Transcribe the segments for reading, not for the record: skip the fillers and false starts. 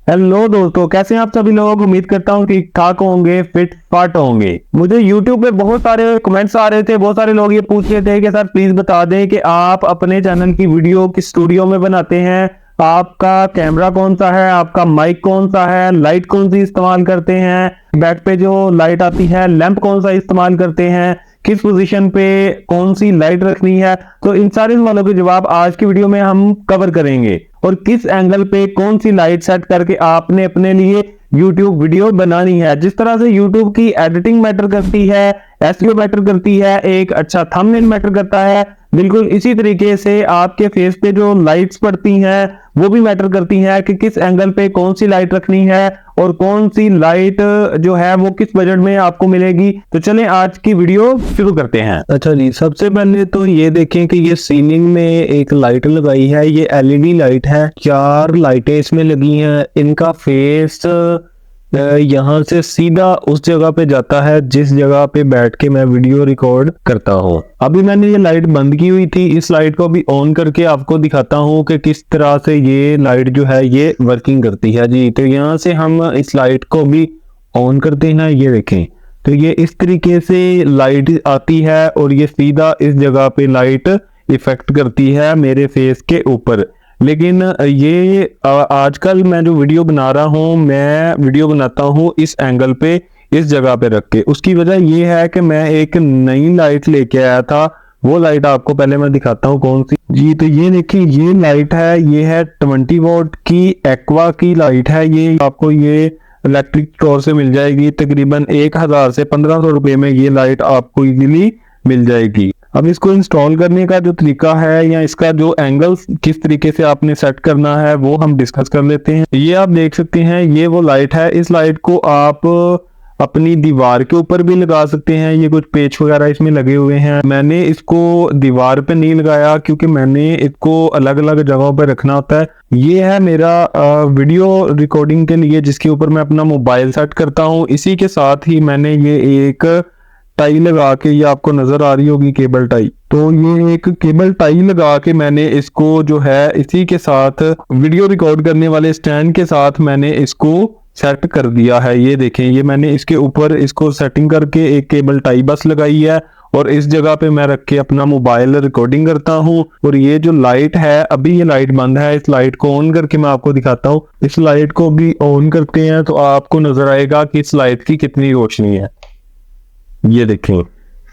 Hello दोस्तों, कैसे हैं आप सभी लोग। उम्मीद करता हूँ ठीक ठाक होंगे, फिट फाट होंगे। मुझे YouTube पे बहुत सारे कमेंट्स आ रहे थे, बहुत सारे लोग ये पूछ रहे थे कि सर प्लीज बता दें कि आप अपने चैनल की वीडियो किस स्टूडियो में बनाते हैं, आपका कैमरा कौन सा है, आपका माइक कौन सा है, लाइट कौन सी इस्तेमाल करते हैं, बैक पे जो लाइट आती है लैंप कौन सा इस्तेमाल करते हैं, किस पोजीशन पे कौन सी लाइट रखनी है। तो इन सारे सवालों के जवाब आज की वीडियो में हम कवर करेंगे और किस एंगल पे कौन सी लाइट सेट करके आपने अपने लिए YouTube वीडियो बनानी है। जिस तरह से YouTube की एडिटिंग मैटर करती है, एसईओ मैटर करती है, एक अच्छा थंबनेल मैटर करता है, बिल्कुल इसी तरीके से आपके फेस पे जो लाइट्स पड़ती हैं वो भी मैटर करती हैं कि किस एंगल पे कौन सी लाइट रखनी है और कौन सी लाइट जो है वो किस बजट में आपको मिलेगी। तो चलें आज की वीडियो शुरू करते हैं। अच्छा जी, सबसे पहले तो ये देखें कि ये सीलिंग में एक लाइट लगाई है, ये एलईडी लाइट है, 4 लाइटें इसमें लगी हैं। इनका फेस यहाँ से सीधा उस जगह पे जाता है जिस जगह पे बैठ के मैं वीडियो रिकॉर्ड करता हूँ। अभी मैंने ये लाइट बंद की हुई थी, इस लाइट को भी ऑन करके आपको दिखाता हूँ कि किस तरह से ये लाइट जो है ये वर्किंग करती है जी। तो यहाँ से हम इस लाइट को भी ऑन करते हैं, ये देखें तो ये इस तरीके से लाइट आती है और ये सीधा इस जगह पे लाइट इफेक्ट करती है मेरे फेस के ऊपर। लेकिन ये आजकल मैं जो वीडियो बना रहा हूँ, मैं वीडियो बनाता हूँ इस एंगल पे, इस जगह पे रख के। उसकी वजह ये है कि मैं एक नई लाइट लेके आया था, वो लाइट आपको पहले मैं दिखाता हूँ कौन सी जी। तो ये देखिए, ये लाइट है, ये है 20 वॉट की एक्वा की लाइट है। ये आपको ये इलेक्ट्रिक स्टोर से मिल जाएगी, तकरीबन 1000 से 1500 रुपए में ये लाइट आपको इजीली मिल जाएगी। अब इसको इंस्टॉल करने का जो तरीका है या इसका जो एंगल किस तरीके से आपने सेट करना है वो हम डिस्कस कर लेते हैं। ये आप देख सकते हैं, ये वो लाइट है। इस लाइट को आप अपनी दीवार के ऊपर भी लगा सकते हैं, ये कुछ पेच वगैरह इसमें लगे हुए हैं। मैंने इसको दीवार पे नहीं लगाया क्योंकि मैंने इसको अलग अलग जगहों पर रखना होता है। ये है मेरा वीडियो रिकॉर्डिंग के लिए जिसके ऊपर मैं अपना मोबाइल सेट करता हूँ। इसी के साथ ही मैंने ये एक टाई लगा के, ये आपको नजर आ रही होगी केबल टाई, तो ये एक केबल टाई लगा के मैंने इसको जो है इसी के साथ वीडियो रिकॉर्ड करने वाले स्टैंड के साथ मैंने इसको सेट कर दिया है। ये देखें, ये मैंने इसके ऊपर इसको सेटिंग करके एक केबल टाई बस लगाई है और इस जगह पे मैं रख के अपना मोबाइल रिकॉर्डिंग करता हूँ। और ये जो लाइट है, अभी ये लाइट बंद है, इस लाइट को ऑन करके मैं आपको दिखाता हूँ। इस लाइट को भी ऑन करते हैं तो आपको नजर आएगा कि इस लाइट की कितनी रोशनी है। ये देखें,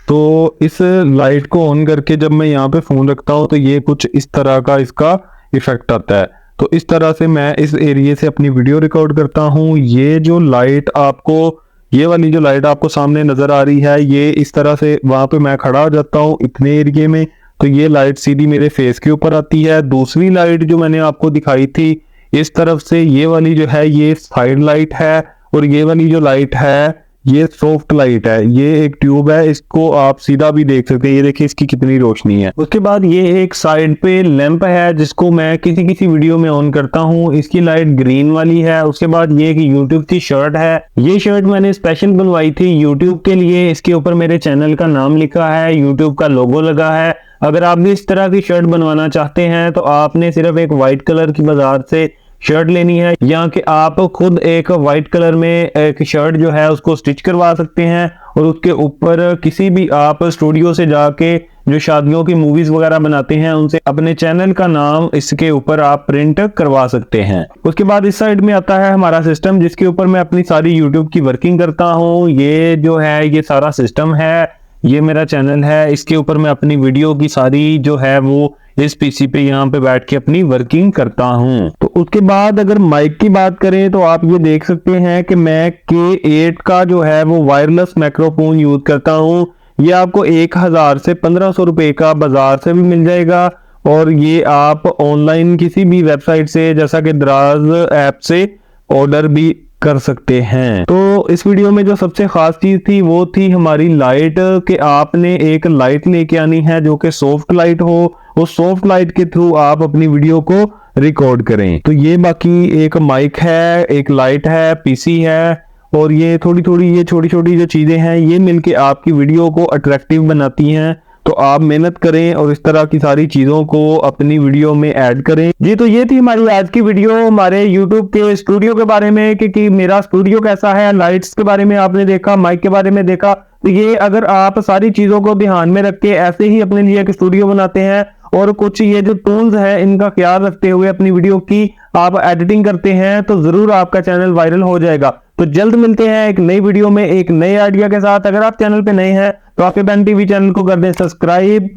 तो इस लाइट को ऑन करके जब मैं यहाँ पे फोन रखता हूँ तो ये कुछ इस तरह का इसका इफेक्ट आता है। तो इस तरह से मैं इस एरिया से अपनी वीडियो रिकॉर्ड करता हूँ। ये जो लाइट आपको, ये वाली जो लाइट आपको सामने नजर आ रही है, ये इस तरह से वहां पे मैं खड़ा हो जाता हूँ इतने एरिया में, तो ये लाइट सीधी मेरे फेस के ऊपर आती है। दूसरी लाइट जो मैंने आपको दिखाई थी इस तरफ से, ये वाली जो है ये साइड लाइट है और ये वाली जो लाइट है ये सॉफ्ट लाइट है। ये एक ट्यूब है, इसको आप सीधा भी देख सकते हैं, ये देखिए इसकी कितनी रोशनी है। उसके बाद ये एक साइड पे लैंप है जिसको मैं किसी किसी वीडियो में ऑन करता हूँ, इसकी लाइट ग्रीन वाली है। उसके बाद ये कि YouTube की शर्ट है, ये शर्ट मैंने स्पेशल बनवाई थी YouTube के लिए। इसके ऊपर मेरे चैनल का नाम लिखा है, YouTube का लोगो लगा है। अगर आप भी इस तरह की शर्ट बनवाना चाहते हैं तो आपने सिर्फ एक व्हाइट कलर की बाजार से शर्ट लेनी है, या कि आप खुद एक व्हाइट कलर में एक शर्ट जो है उसको स्टिच करवा सकते हैं और उसके ऊपर किसी भी आप स्टूडियो से जाके जो शादियों की मूवीज वगैरह बनाते हैं उनसे अपने चैनल का नाम इसके ऊपर आप प्रिंट करवा सकते हैं। उसके बाद इस साइड में आता है हमारा सिस्टम जिसके ऊपर मैं अपनी सारी यूट्यूब की वर्किंग करता हूँ। ये जो है ये सारा सिस्टम है, ये मेरा चैनल है, इसके ऊपर मैं अपनी वीडियो की सारी जो है वो इस पीसी पे यहाँ पे बैठ के अपनी वर्किंग करता हूँ। तो उसके बाद अगर माइक की बात करें तो आप ये देख सकते हैं कि मैं K8 का जो है वो वायरलेस माइक्रोफोन यूज करता हूँ। ये आपको 1000 से 1500 रुपए का बाजार से भी मिल जाएगा और ये आप ऑनलाइन किसी भी वेबसाइट से जैसा कि दराज ऐप से ऑर्डर भी कर सकते हैं। तो इस वीडियो में जो सबसे खास चीज थी वो थी हमारी लाइट, कि आपने एक लाइट लेके आनी है जो कि सॉफ्ट लाइट हो, उस सॉफ्ट लाइट के थ्रू आप अपनी वीडियो को रिकॉर्ड करें। तो ये बाकी एक माइक है, एक लाइट है, पीसी है और ये थोड़ी थोड़ी ये छोटी छोटी जो चीजें हैं ये मिलके आपकी वीडियो को अट्रैक्टिव बनाती हैं तो आप मेहनत करें और इस तरह की सारी चीजों को अपनी वीडियो में ऐड करें। जी, तो ये थी हमारी आज की वीडियो हमारे YouTube के स्टूडियो के बारे में कि मेरा स्टूडियो कैसा है, लाइट्स के बारे में आपने देखा, माइक के बारे में देखा। तो ये अगर आप सारी चीजों को ध्यान में रख के ऐसे ही अपने लिए एक स्टूडियो बनाते हैं और कुछ ये जो टूल्स है इनका ख्याल रखते हुए अपनी वीडियो की आप एडिटिंग करते हैं तो जरूर आपका चैनल वायरल हो जाएगा। तो जल्द मिलते हैं एक नई वीडियो में एक नए आइडिया के साथ। अगर आप चैनल पे नए हैं तो आपके बैन टीवी चैनल को कर दें सब्सक्राइब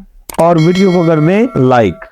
और वीडियो को कर दें लाइक।